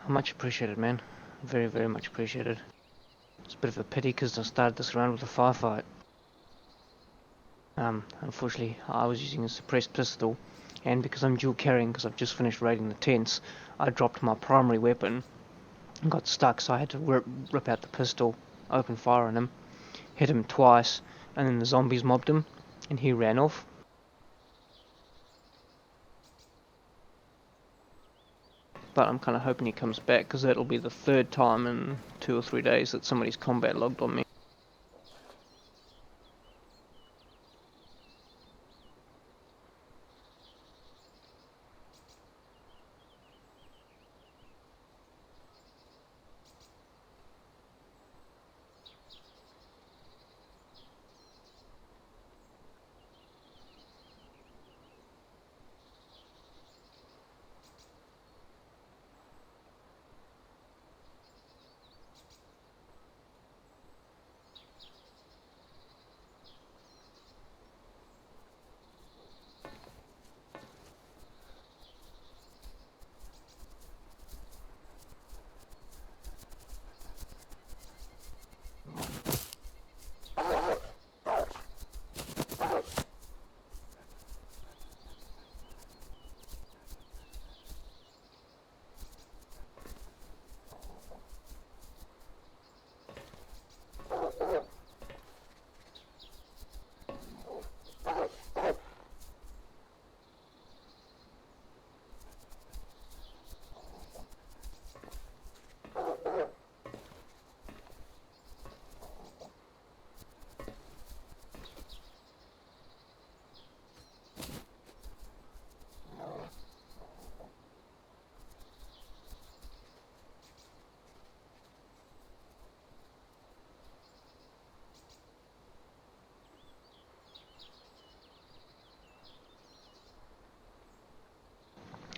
Much appreciated, man. Very, very much appreciated. It's a bit of a pity because I started this round with a firefight. Unfortunately, I was using a suppressed pistol, and because I'm dual carrying, because I've just finished raiding the tents, I dropped my primary weapon and got stuck, so I had to rip out the pistol, open fire on him, hit him twice, and then the zombies mobbed him, and he ran off. But I'm kind of hoping he comes back, because that'll be the third time in 2 or 3 days that somebody's combat logged on me.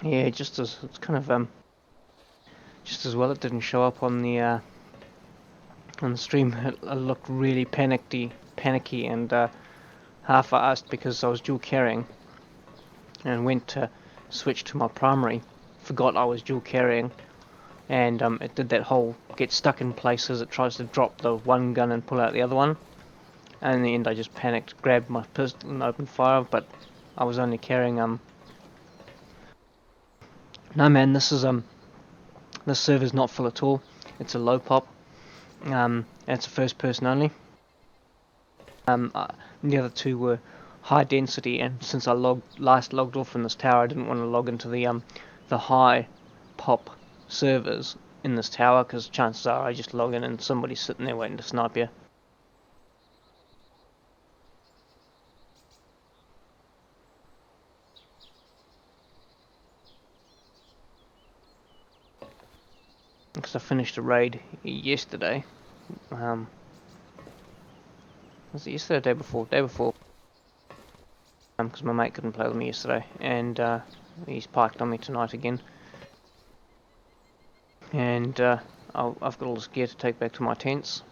Yeah, it's kind of just as well it didn't show up on the stream. It looked really panicky, and half-assed because I was dual carrying, and went to switch to my primary, forgot I was dual carrying, and it did that whole get stuck in place as it tries to drop the one gun and pull out the other one. And in the end, I just panicked, grabbed my pistol and opened fire, but I was only carrying No, man, this server's not full at all. It's a low pop. It's a first person only. The other two were high density, and since I last logged off from this tower, I didn't want to log into the high pop servers in this tower, because chances are I just log in and somebody's sitting there waiting to snipe you. Because I finished a raid yesterday. Was it yesterday or the day before? Day before. Because my mate couldn't play with me yesterday, and he's parked on me tonight again. And I've got all this gear to take back to my tents.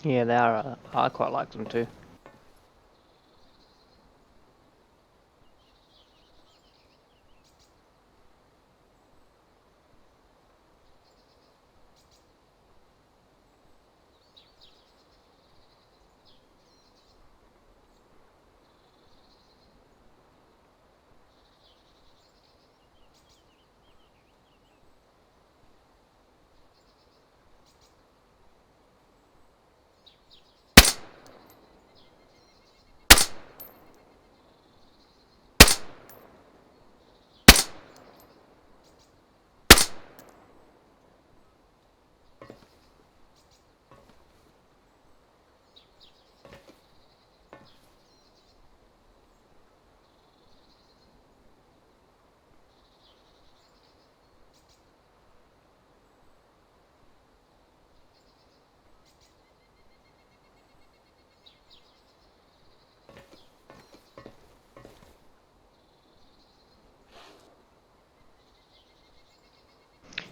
Yeah, they are. I quite like them too.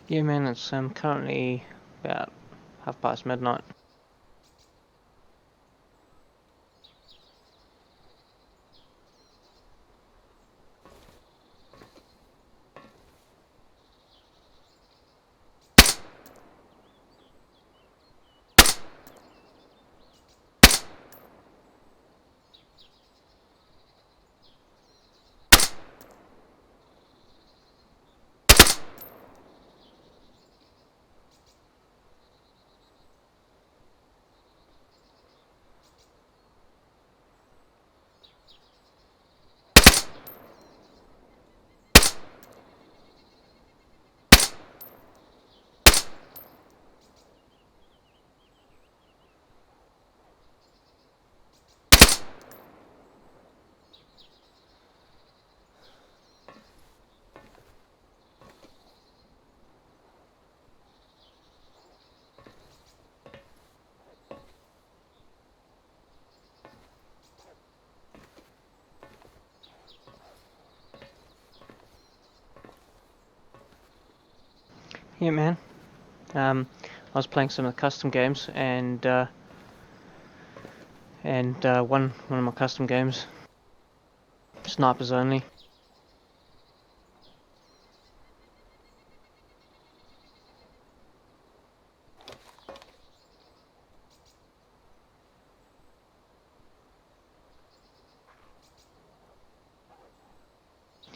Yeah, man, it's currently about midnight. Yeah, man. I was playing some of the custom games, and one of my custom games, snipers only.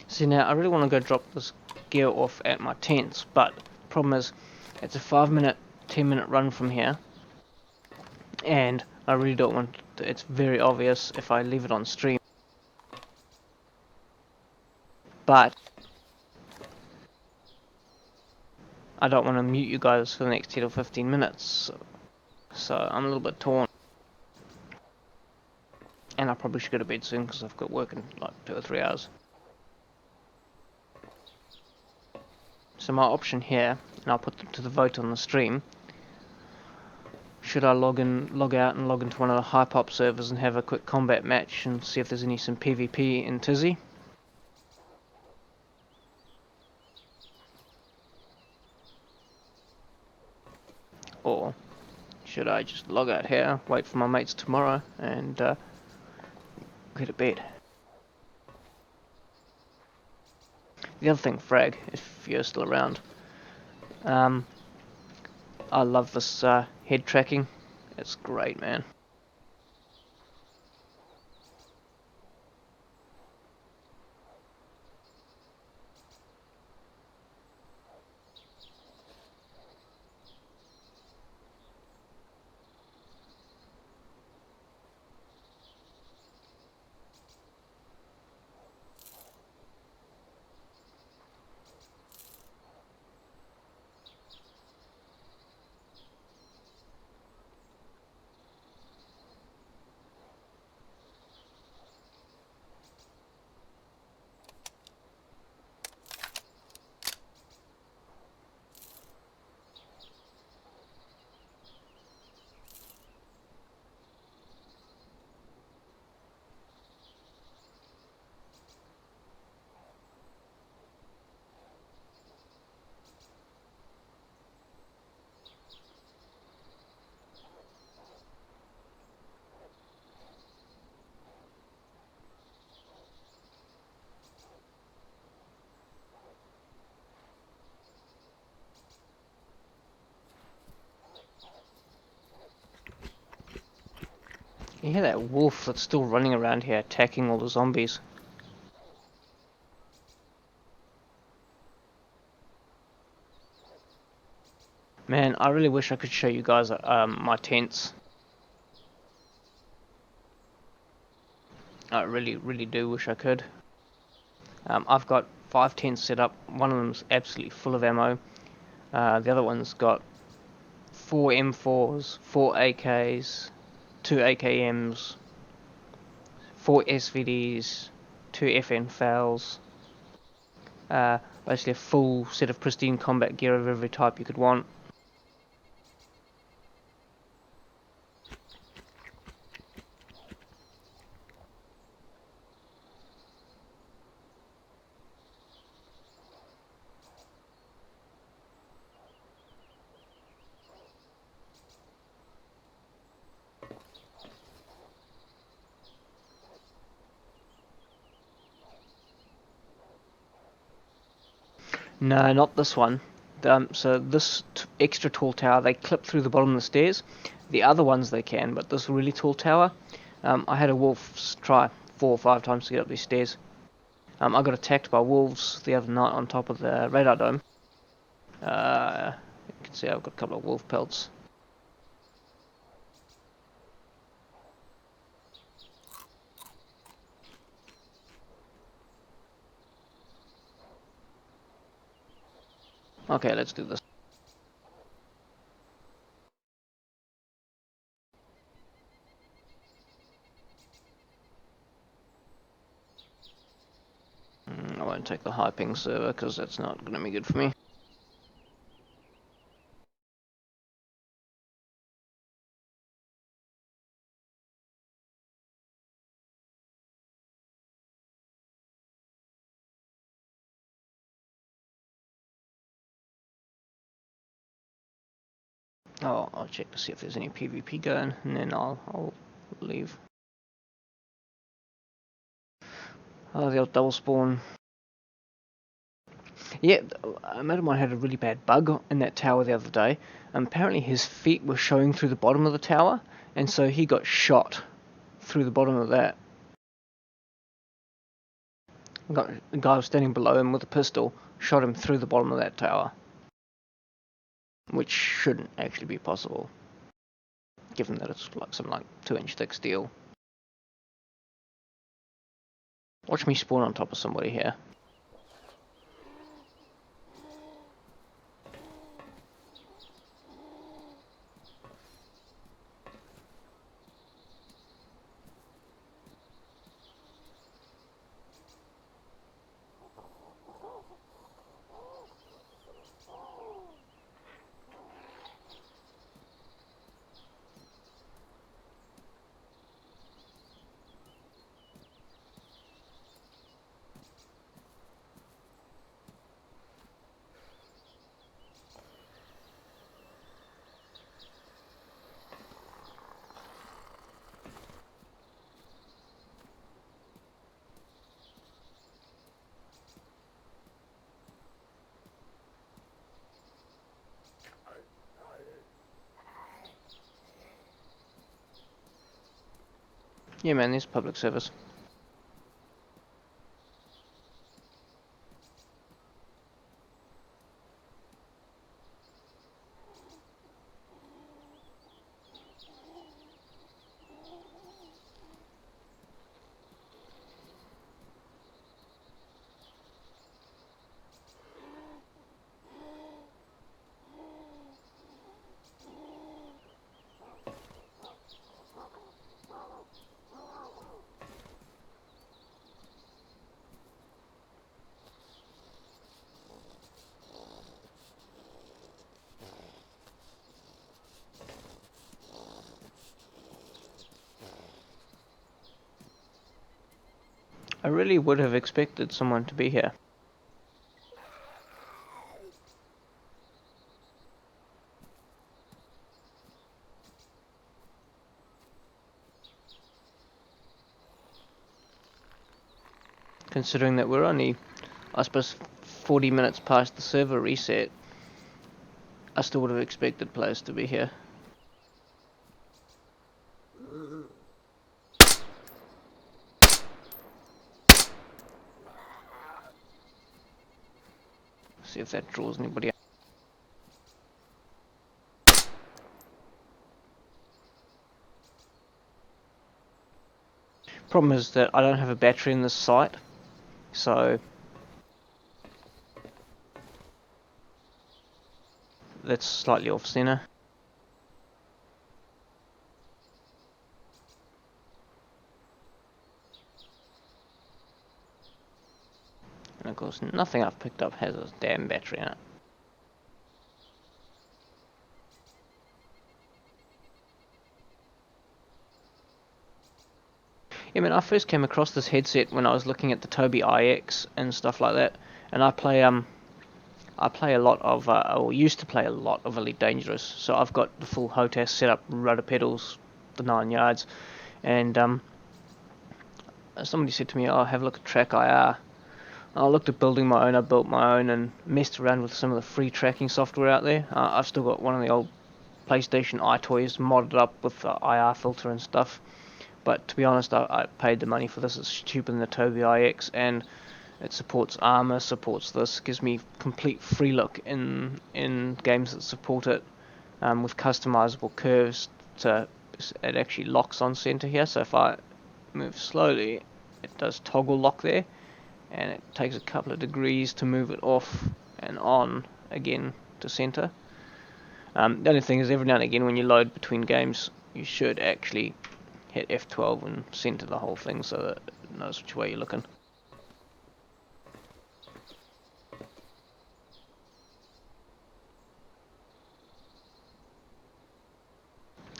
See, now I really want to go drop this gear off at my tents, but the problem is it's a 5-minute, 10-minute run from here, and I really don't want. It's very obvious if I leave it on stream, but I don't want to mute you guys for the next 10 or 15 minutes, so I'm a little bit torn. And I probably should go to bed soon because I've got work in like 2 or 3 hours. So my option here, and I'll put them to the vote on the stream, should I log out and log into one of the Hypop servers and have a quick combat match and see if there's some PvP in TIZY? Or should I just log out here, wait for my mates tomorrow, and go to bed? The other thing, Frag, if you're still around, I love this head tracking. It's great, man. You hear that wolf that's still running around here attacking all the zombies. Man, I really wish I could show you guys my tents. I really do wish I could. I've got 5 tents set up. One of them's absolutely full of ammo. The other one's got 4 M4s, 4 AKs, 2 AKMs, 4 SVDs, 2 FN FALs. Basically a full set of pristine combat gear of every type you could want. No, not this one. So this extra tall tower, they clip through the bottom of the stairs. The other ones they can, but this really tall tower, I had a wolf try 4 or 5 times to get up these stairs. I got attacked by wolves the other night on top of the radar dome. You can see I've got a couple of wolf pelts. Okay, let's do this. I won't take the high ping server because that's not going to be good for me. Oh, I'll check to see if there's any PvP going, and then I'll leave. Oh, the old double spawn. Yeah, a mate of mine had a really bad bug in that tower the other day. Apparently his feet were showing through the bottom of the tower, and so he got shot through the bottom of that. The guy was standing below him with a pistol, shot him through the bottom of that tower. Which shouldn't actually be possible, given that it's like something like 2-inch thick steel. Watch me spawn on top of somebody here. Yeah man, there's public service. I really would have expected someone to be here. Considering that we're only, I suppose, 40 minutes past the server reset, I still would have expected players to be here. See if that draws anybody out. Problem is that I don't have a battery in this site, so that's slightly off center. And of course nothing I've picked up has a damn battery in it. Yeah, man, I first came across this headset when I was looking at the Tobii IX and stuff like that, and I play a lot of, or used to play a lot of Elite Dangerous, so I've got the full HOTAS setup, rudder pedals, the 9 yards, and somebody said to me, "Oh, have a look at Track IR." I looked at building my own. I built my own and messed around with some of the free tracking software out there. I've still got one of the old PlayStation iToys modded up with the IR filter and stuff. But to be honest, I paid the money for this. It's cheaper than the Tobii IX, and it supports armor, supports this, gives me complete free look in games that support it, with customizable curves. So it actually locks on center here. So if I move slowly, it does toggle lock there, and it takes a couple of degrees to move it off and on again to center. The only thing is, every now and again when you load between games, you should actually hit F12 and center the whole thing so that it knows which way you're looking.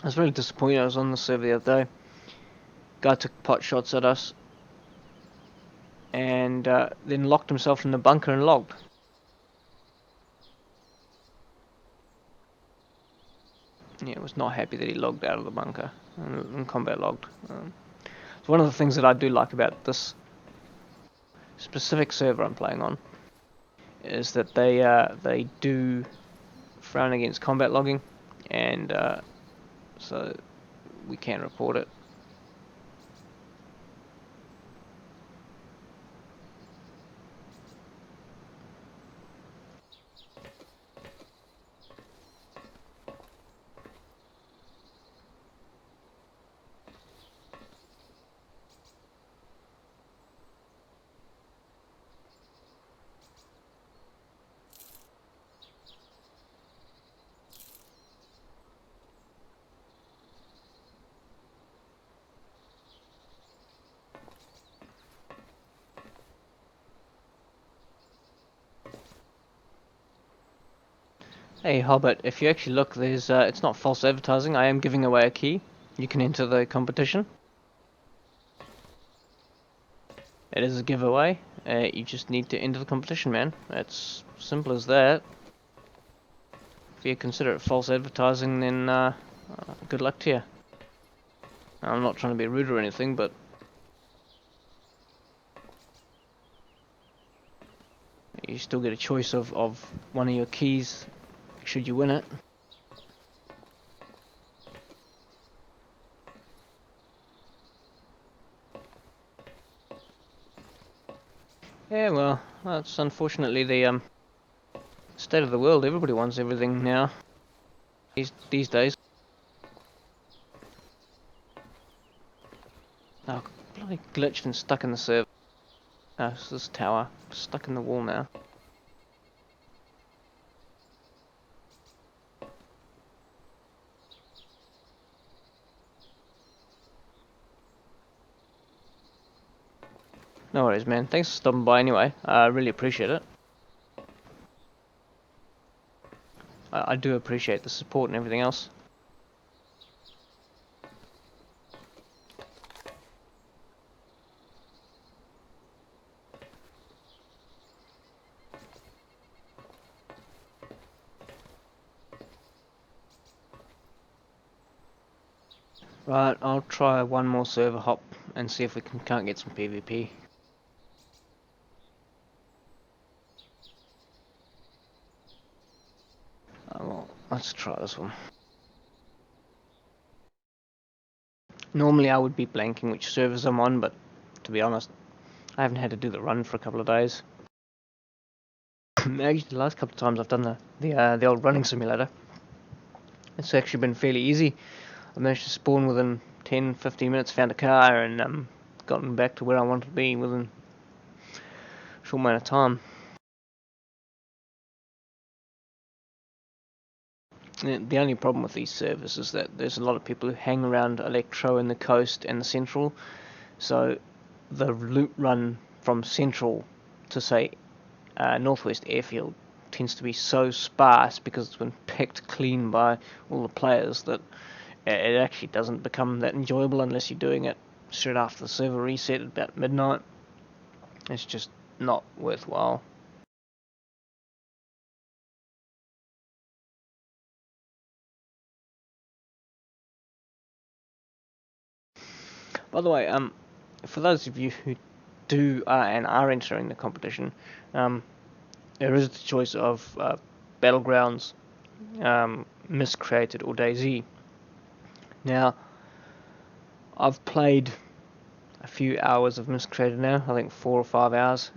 I was really disappointed. I was on the server the other day. Guy took pot shots at us and then locked himself in the bunker and logged. Yeah, was not happy that he logged out of the bunker and combat logged. It's one of the things that I do like about this specific server I'm playing on is that they do frown against combat logging, and so we can report it. Hey Hobbit, if you actually look, there's it's not false advertising. I am giving away a key. You can enter the competition. It is a giveaway. You just need to enter the competition, man. It's simple as that. If you consider it false advertising, then good luck to you. I'm not trying to be rude or anything, but you still get a choice of one of your keys should you win it. Yeah, well, that's unfortunately the state of the world. Everybody wants everything now these days. Oh, bloody glitched and stuck in the server. Oh, it's this tower stuck in the wall now. No worries, man. Thanks for stopping by anyway. I really appreciate it. I do appreciate the support and everything else. Right, I'll try one more server hop and see if we can't get some PvP. Well, let's try this one. Normally I would be blanking which servers I'm on, but to be honest, I haven't had to do the run for a couple of days. Actually, the last couple of times I've done the old running simulator, it's actually been fairly easy. I managed to spawn within 10-15 minutes, found a car, and gotten back to where I wanted to be within a short amount of time. The only problem with these servers is that there's a lot of people who hang around Electro and the coast and the central, so the loot run from central to, say, Northwest Airfield tends to be so sparse because it's been picked clean by all the players that it actually doesn't become that enjoyable unless you're doing it straight after the server reset at about midnight. It's just not worthwhile. By the way, for those of you who do and are entering the competition, there is the choice of Battlegrounds, Miscreated, or DayZ. Now, I've played a few hours of Miscreated now, I think 4 or 5 hours.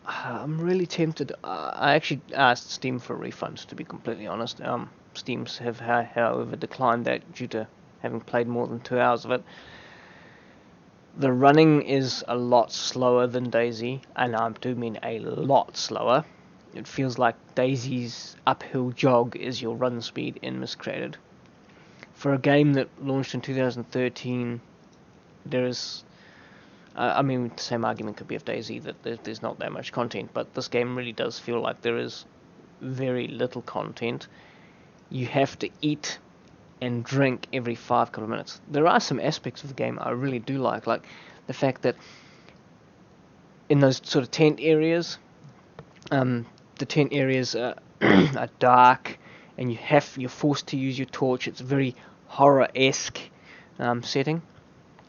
I'm really tempted. I actually asked Steam for a refund, to be completely honest. Steam's have, however, declined that due to having played more than 2 hours of it. The running is a lot slower than DayZ, and I do mean a lot slower. It feels like DayZ's uphill jog is your run speed in Miscreated. For a game that launched in 2013, there is... I mean, the same argument could be of DayZ, that there's not that much content, but this game really does feel like there is very little content. You have to eat and drink every 5 couple of minutes. There are some aspects of the game I really do like the fact that in those sort of tent areas, the tent areas are, are dark, and you're forced to use your torch. It's a very horror-esque setting.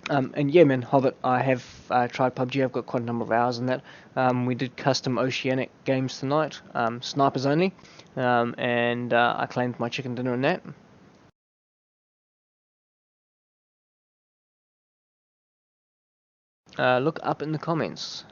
And yeah, man, Hobbit, I have tried PUBG. I've got quite a number of hours in that. We did custom Oceanic games tonight, snipers only, and I claimed my chicken dinner in that. Look up in the comments.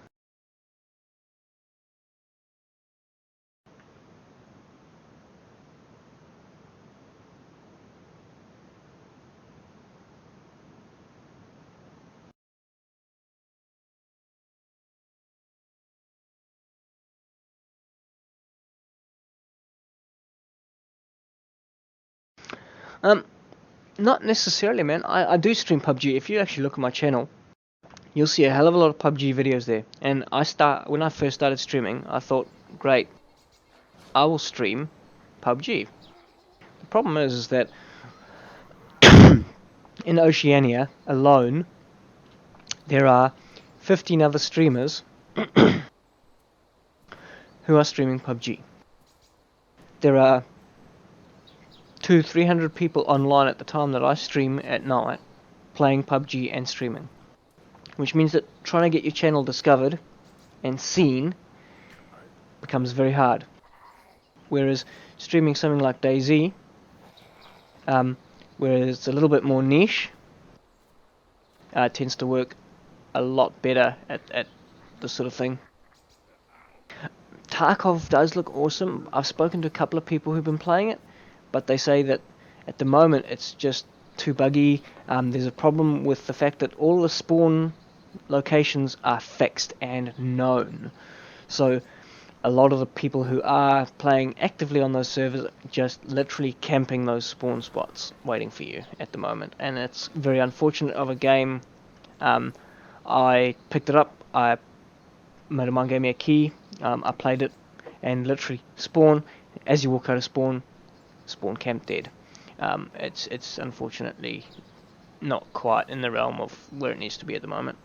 Not necessarily, man. I do stream PUBG. If you actually look at my channel, you'll see a hell of a lot of PUBG videos there. And when I first started streaming, I thought, great, I will stream PUBG. The problem is that in Oceania alone, there are 15 other streamers who are streaming PUBG. There are 200-300 people online at the time that I stream at night playing PUBG and streaming, which means that trying to get your channel discovered and seen becomes very hard. Whereas streaming something like DayZ, where it's a little bit more niche, tends to work a lot better at this sort of thing. Tarkov does look awesome. I've spoken to a couple of people who've been playing it, but they say that at the moment it's just too buggy. There's a problem with the fact that all the spawn locations are fixed and known. So a lot of the people who are playing actively on those servers are just literally camping those spawn spots waiting for you at the moment. And it's very unfortunate of a game. I picked it up, a mate of mine gave me a key, I played it, and literally spawn, as you walk out of spawn camp dead. It's unfortunately not quite in the realm of where it needs to be at the moment.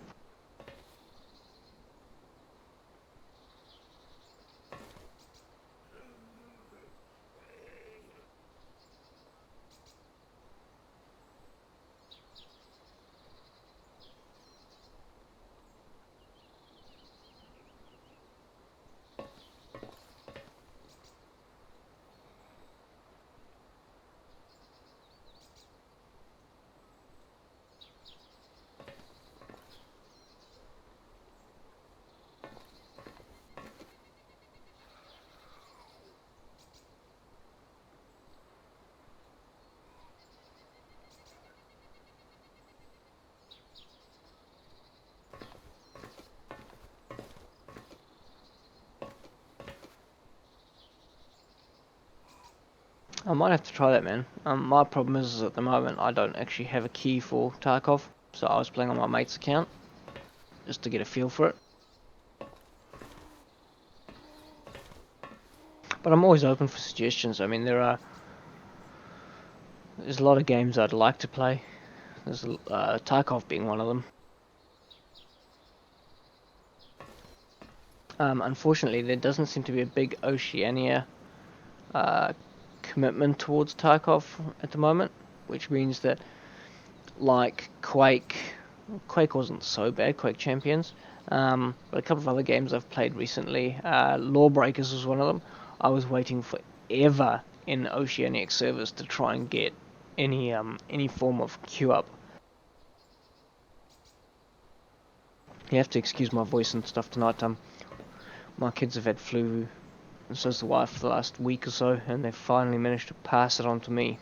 I might have to try that, man. My problem is at the moment I don't actually have a key for Tarkov, so I was playing on my mate's account just to get a feel for it. But I'm always open for suggestions. I mean, there's a lot of games I'd like to play. There's Tarkov being one of them. Unfortunately, there doesn't seem to be a big Oceania commitment towards Tarkov at the moment, which means that, like Quake wasn't so bad, Quake Champions, but a couple of other games I've played recently, Lawbreakers was one of them. I was waiting forever in Oceanic servers to try and get any form of queue up. You have to excuse my voice and stuff tonight. My kids have had flu, and so's the wife, for the last week or so, and they've finally managed to pass it on to me.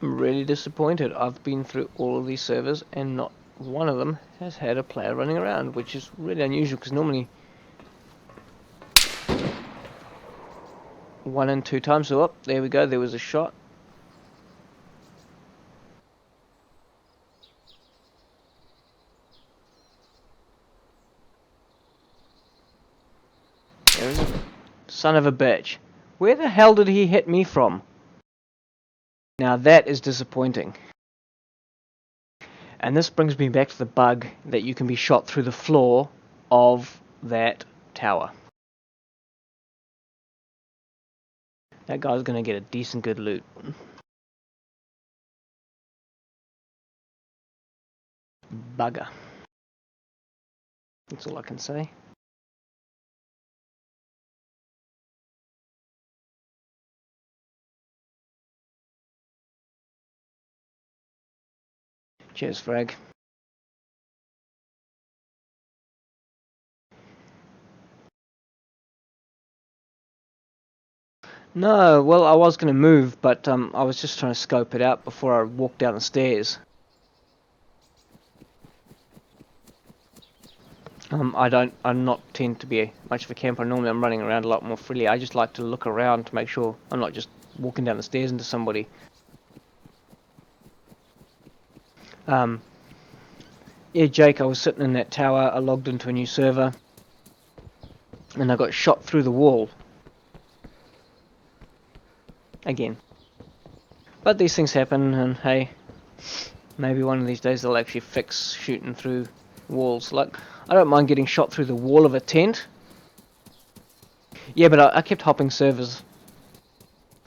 I'm really disappointed. I've been through all of these servers and not one of them has had a player running around, which is really unusual because normally 1 and 2 times. So up, there we go, there was a shot. There is a son of a bitch. Where the hell did he hit me from? Now that is disappointing. And this brings me back to the bug that you can be shot through the floor of that tower. That guy's gonna get a decent good loot. Bugger. That's all I can say. Cheers, Frag. No, well, I was going to move, but I was just trying to scope it out before I walked down the stairs. I'm not tend to be much of a camper. Normally I'm running around a lot more freely. I just like to look around to make sure I'm not just walking down the stairs into somebody. Yeah, Jake, I was sitting in that tower, I logged into a new server, and I got shot through the wall. Again. But these things happen, and hey, maybe one of these days they'll actually fix shooting through walls. Like, I don't mind getting shot through the wall of a tent. Yeah, but I kept hopping servers.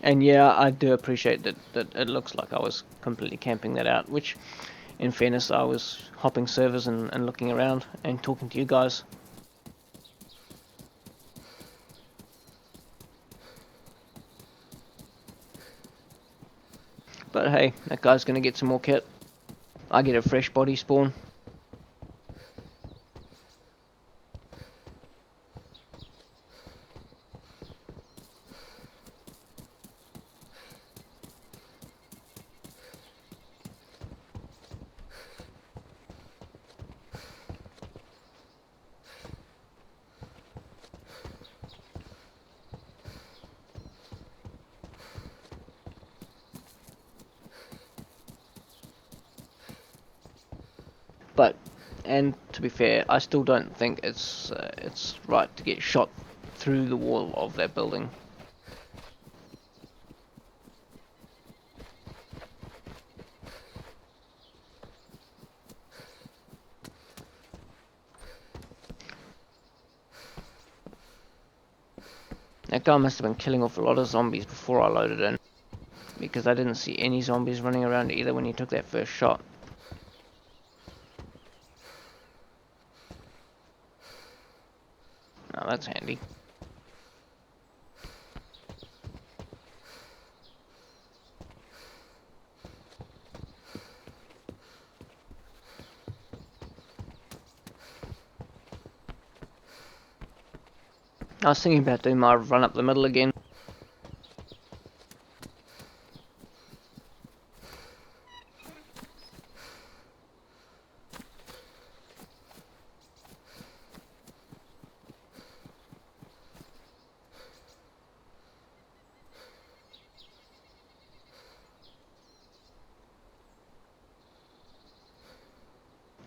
And yeah, I do appreciate that it looks like I was completely camping that out, which, in fairness, I was hopping servers and looking around and talking to you guys. But hey, that guy's gonna get some more kit. I get a fresh body spawn. But, and to be fair, I still don't think it's right to get shot through the wall of that building. That guy must have been killing off a lot of zombies before I loaded in, because I didn't see any zombies running around either when he took that first shot. Oh, that's handy. I was thinking about doing my run up the middle again.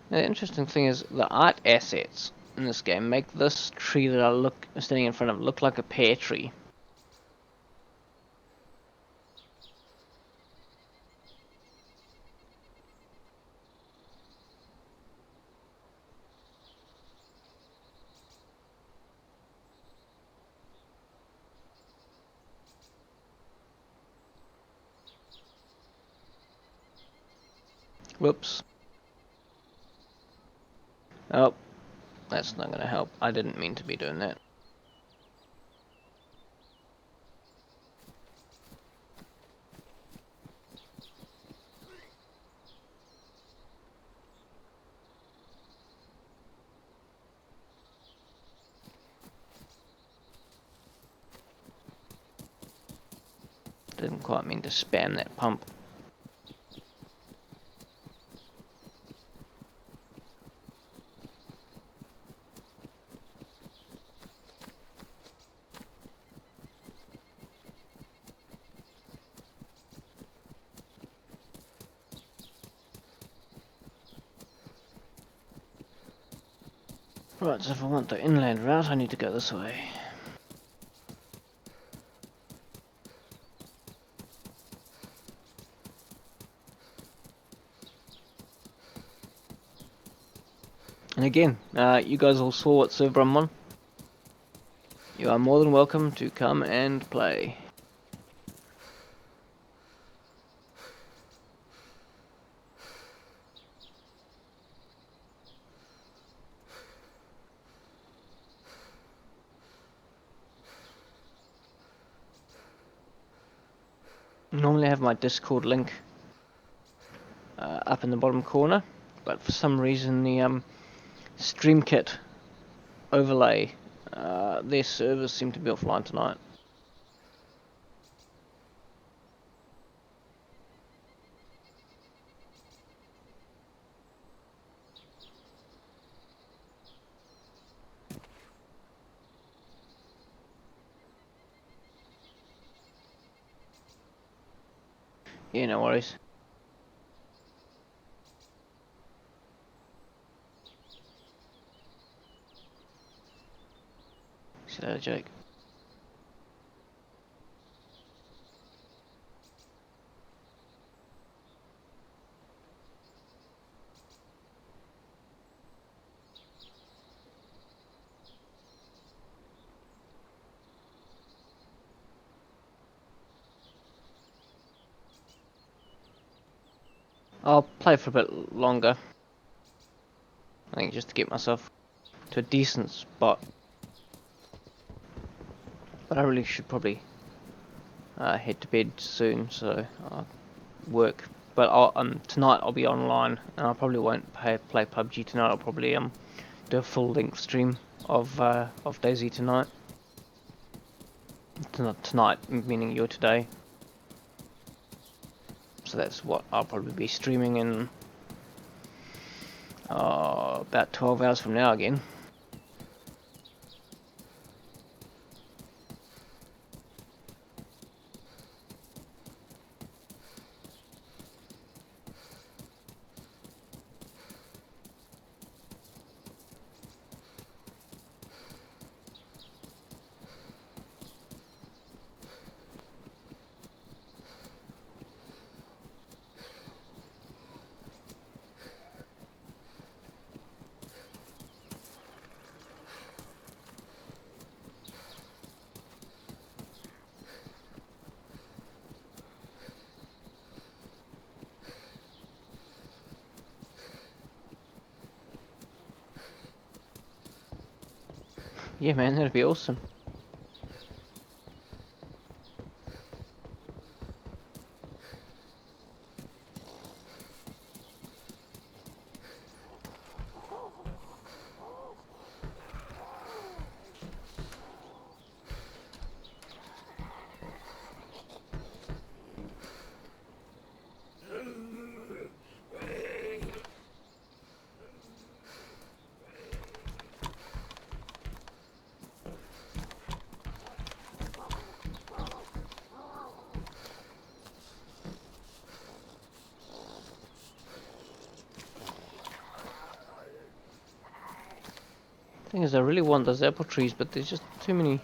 Now, the interesting thing is the art assets in this game make this tree that I'm standing in front of look like a pear tree. Whoops. Oh, that's not going to help. I didn't mean to be doing that. Didn't quite mean to spam that pump. Right, so if I want the inland route, I need to go this way. And again, you guys all saw what server I'm on. You are more than welcome to come and play. Normally I have my Discord link up in the bottom corner, but for some reason the StreamKit overlay, their servers seem to be offline tonight. Yeah, no worries. See you later, Jake. I'll play for a bit longer. I think just to get myself to a decent spot. But I really should probably head to bed soon, so I'll work. But tonight I'll be online, and I probably won't play PUBG tonight. I'll probably do a full length stream of DayZ tonight. Tonight, meaning you're today. So that's what I'll probably be streaming in about 12 hours from now again. Yeah, man, that'd be awesome. Thing is, I really want those apple trees, but there's just too many.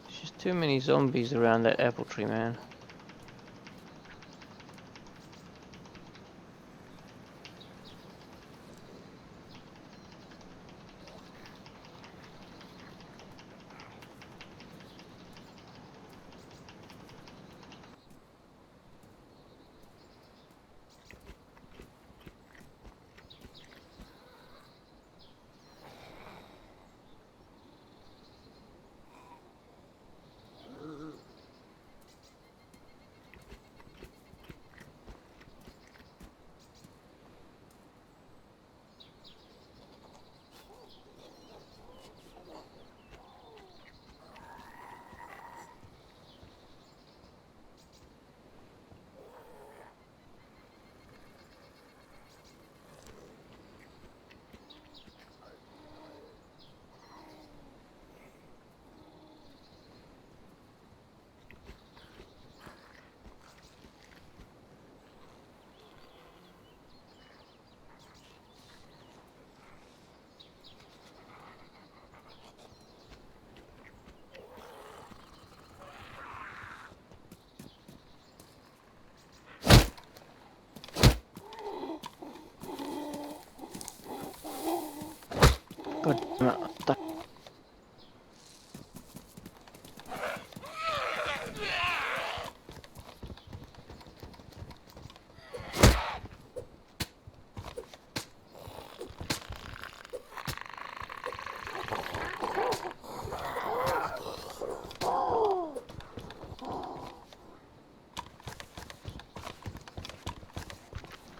There's just too many zombies around that apple tree, man. God damn it.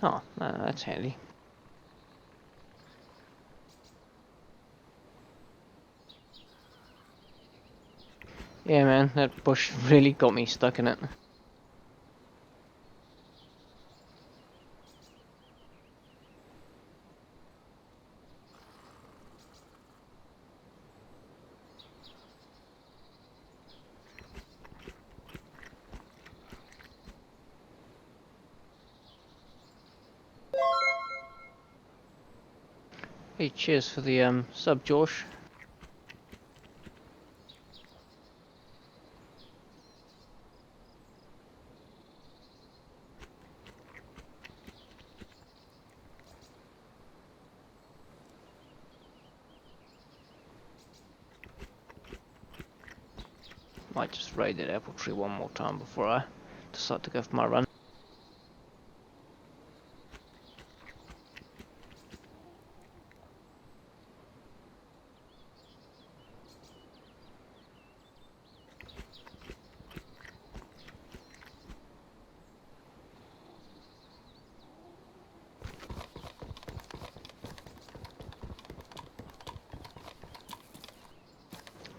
Oh, no, that's handy. Yeah, man, that bush really got me stuck in it. Hey, cheers for the sub, Josh. Might just raid that apple tree one more time before I decide to go for my run.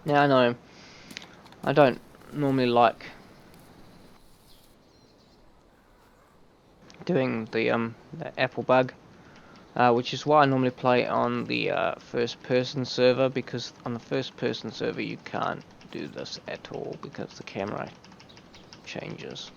Now I know I don't normally like doing the apple bug, which is why I normally play on the first person server, because on the first person server you can't do this at all because the camera changes.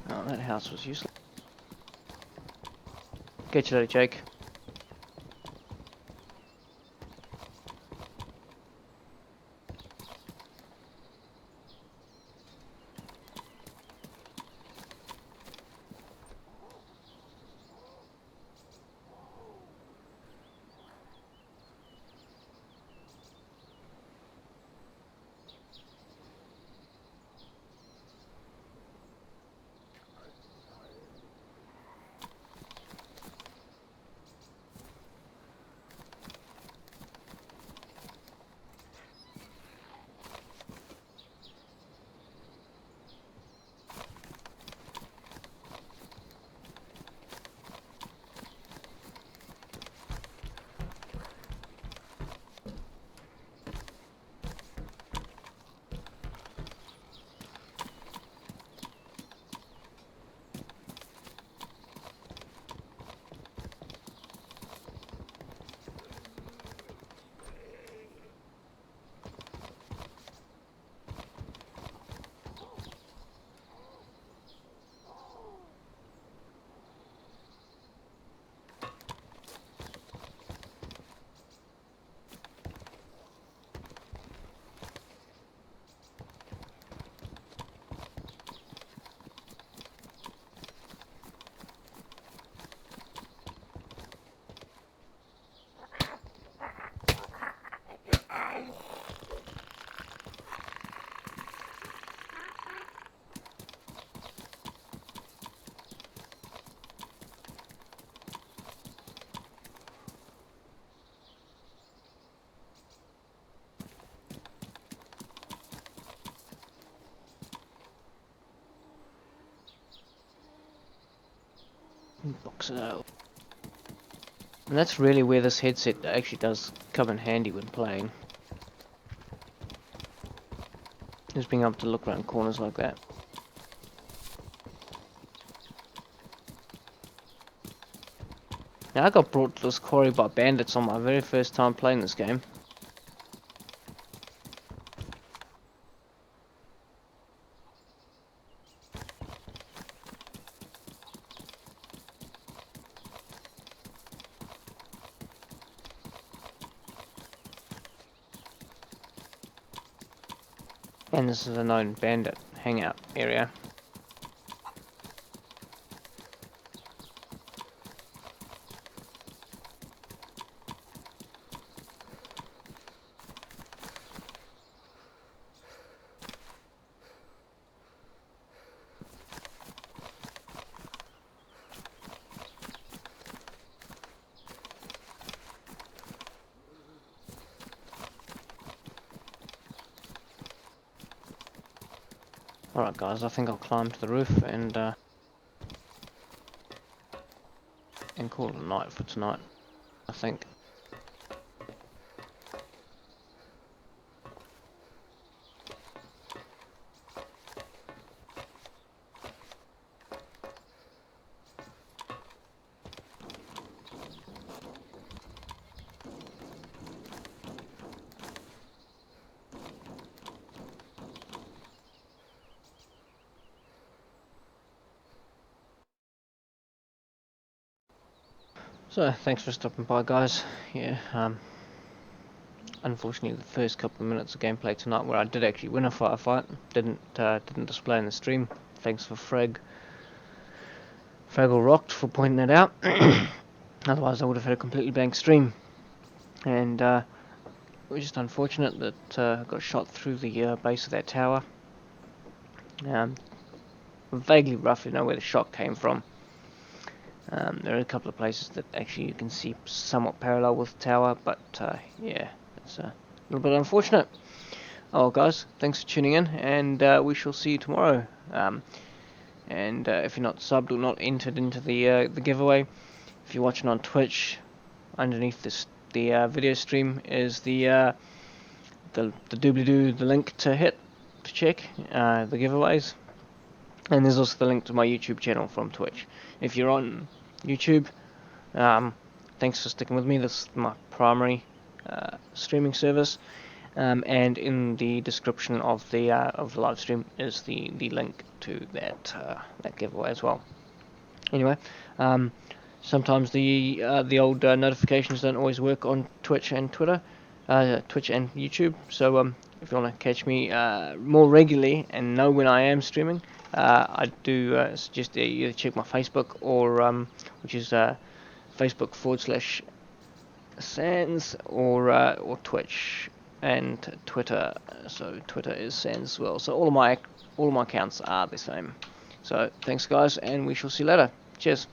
Oh, that house was useless. Get you later, Jake. Box it out. And that's really where this headset actually does come in handy when playing. Just being able to look around corners like that. Now I got brought to this quarry by bandits on my very first time playing this game. And this is a known bandit hangout area. Alright guys, I think I'll climb to the roof and call it a night for tonight, I think. So, thanks for stopping by guys. Yeah, unfortunately the first couple of minutes of gameplay tonight where I did actually win a firefight didn't display in the stream. Thanks for Fraggle Rocked for pointing that out. Otherwise I would have had a completely blank stream. And it was just unfortunate that I got shot through the base of that tower. Vaguely roughly know where the shot came from. There are a couple of places that actually you can see somewhat parallel with the tower, but yeah, it's a little bit unfortunate. Oh guys, thanks for tuning in, and we shall see you tomorrow. And if you're not subbed or not entered into the giveaway, if you're watching on Twitch, underneath the video stream is the doobly-doo, the link to hit to check the giveaways. And there's also the link to my YouTube channel from Twitch. If you're on YouTube, thanks for sticking with me. This is my primary streaming service. And in the description of the live stream is the link to that giveaway as well. Anyway, sometimes the old notifications don't always work on Twitch and Twitter, Twitch and YouTube. So if you want to catch me more regularly and know when I am streaming, I do suggest that you either check my Facebook or which is Facebook/Sans or Twitch and Twitter. So Twitter is Sans as well. So all of my accounts are the same. So thanks guys, and we shall see you later. Cheers.